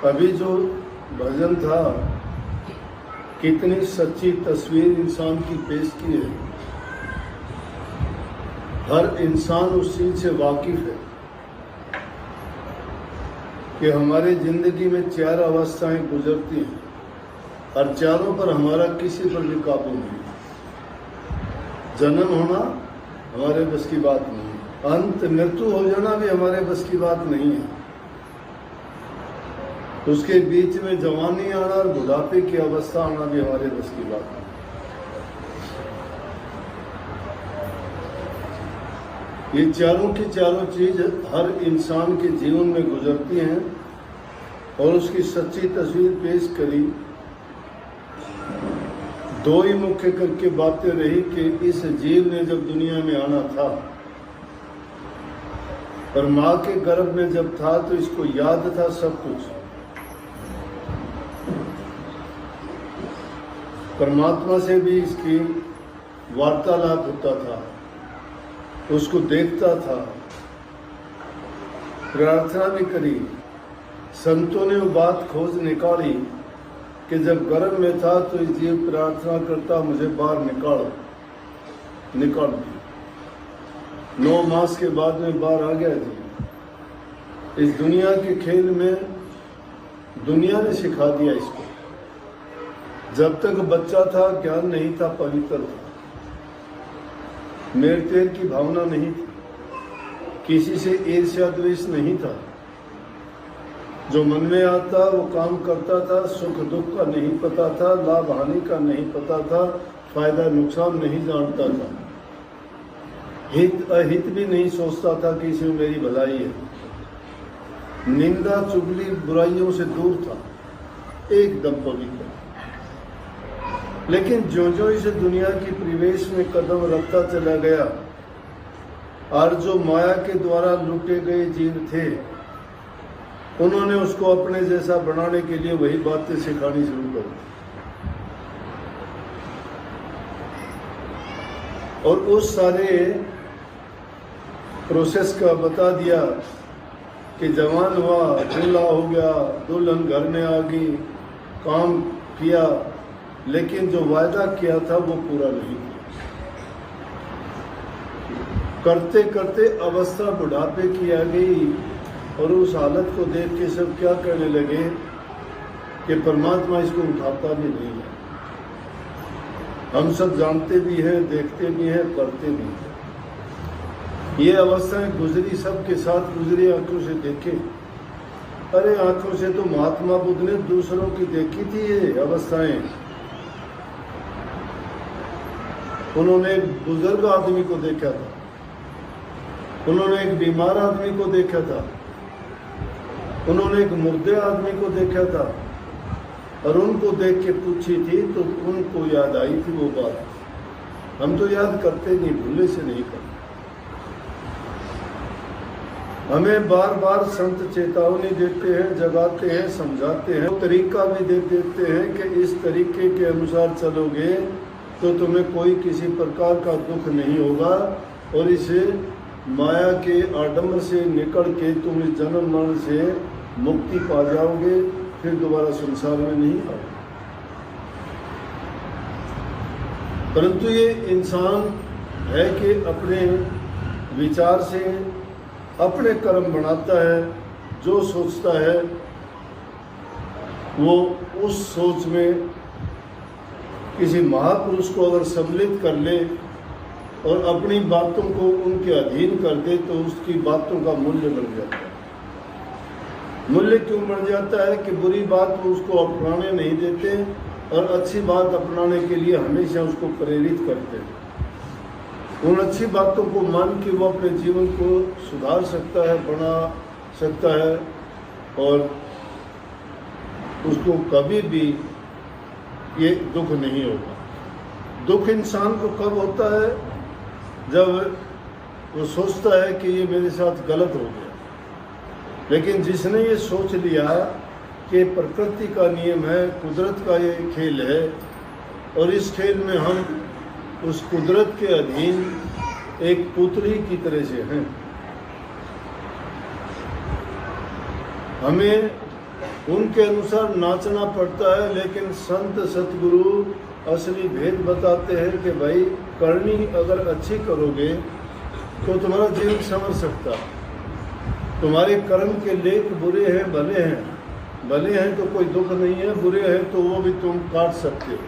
अभी जो भजन था, कितनी सच्ची तस्वीर इंसान की पेश की है। हर इंसान उस चीज से वाकिफ है कि हमारी जिंदगी में 4 अवस्थाएं गुजरती हैं और चारों पर हमारा किसी पर भी काबू नहीं। जन्म होना हमारे बस की बात नहीं है, अंत मृत्यु हो जाना भी हमारे बस की बात नहीं है। उसके बीच में जवानी आना और बुढ़ापे की अवस्था आना भी हमारे बस की बात नहीं। ये चारों की चारों चीज हर इंसान के जीवन में गुजरती हैं और उसकी सच्ची तस्वीर पेश करी। 2 ही मुख्य करके बातें रही कि इस जीव ने जब दुनिया में आना था और माँ के गर्भ में जब था तो इसको याद था सब कुछ। परमात्मा से भी इसकी वार्तालाप होता था, उसको देखता था, प्रार्थना भी करी। संतों ने वो बात खोज निकाली कि जब गर्भ में था तो इस जीव प्रार्थना करता, मुझे बाहर निकाल दी। 9 मास के बाद में बाहर आ गया जी। इस दुनिया के खेल में दुनिया ने सिखा दिया इसको। जब तक बच्चा था ज्ञान नहीं था, पवित्र था, मेर तेर की भावना नहीं थी, किसी से ईर्ष्या द्वेष नहीं था। जो मन में आता वो काम करता था, सुख दुख का नहीं पता था, लाभ हानि का नहीं पता था, फायदा नुकसान नहीं जानता था, हित अहित भी नहीं सोचता था कि इसमें मेरी भलाई है। निंदा चुगली बुराइयों से दूर था, एकदम पवित्र। लेकिन जो जो इस दुनिया की परिवेश में कदम रखता चला गया और जो माया के द्वारा लूटे गए जीव थे, उन्होंने उसको अपने जैसा बनाने के लिए वही बातें सिखानी शुरू कर दी। और उस सारे प्रोसेस का बता दिया कि जवान हुआ, दूल्हा हो गया, दुल्हन घर में आ गई, काम किया, लेकिन जो वायदा किया था वो पूरा नहीं किया। करते करते अवस्था बुढ़ापे की आ गई और उस हालत को देख के सब क्या कहने लगे कि परमात्मा इसको उठाता भी नहीं है। हम सब जानते भी हैं, देखते भी हैं, करते भी हैं। ये अवस्थाएं गुजरी, सबके साथ गुजरी, आंखों से देखे। अरे आंखों से तो महात्मा बुद्ध ने दूसरों की देखी थी ये अवस्थाएं। उन्होंने एक बुजुर्ग आदमी को देखा था, उन्होंने एक बीमार आदमी को देखा था, उन्होंने एक मुर्दे आदमी को देखा था और उनको देख के पूछी थी तो उनको याद आई थी वो बात। हम तो याद करते नहीं, भूले से नहीं करते। हमें बार बार संत चेतावनी देते हैं, जगाते हैं, समझाते हैं, तरीका भी दे देते हैं कि इस तरीके के अनुसार चलोगे तो तुम्हें कोई किसी प्रकार का दुख नहीं होगा और इसे माया के आडंबर से निकल के तुम इस जन्म मरण से मुक्ति पा जाओगे, फिर दोबारा संसार में नहीं आओगे। परंतु ये इंसान है कि अपने विचार से अपने कर्म बनाता है, जो सोचता है वो उस सोच में किसी महापुरुष को अगर सम्मिलित कर ले और अपनी बातों को उनके अधीन कर दे तो उसकी बातों का मूल्य बढ़ जाता है। मूल्य क्यों बढ़ जाता है कि बुरी बात वो उसको अपनाने नहीं देते और अच्छी बात अपनाने के लिए हमेशा उसको प्रेरित करते हैं। उन अच्छी बातों को मान के वो अपने जीवन को सुधार सकता है, बना सकता है और उसको कभी भी ये दुख नहीं होगा। दुख इंसान को कब होता है? जब वो सोचता है कि ये मेरे साथ गलत हो गया। लेकिन जिसने ये सोच लिया कि प्रकृति का नियम है, कुदरत का ये खेल है और इस खेल में हम उस कुदरत के अधीन एक पुतली की तरह से हैं, हमें उनके अनुसार नाचना पड़ता है, लेकिन संत सतगुरु असली भेद बताते हैं कि भाई करनी अगर अच्छी करोगे तो तुम्हारा जीवन संवर सकता। तुम्हारे कर्म के लेख बुरे हैं भले हैं, भले हैं तो कोई दुख नहीं है, बुरे हैं तो वो भी तुम काट सकते हो।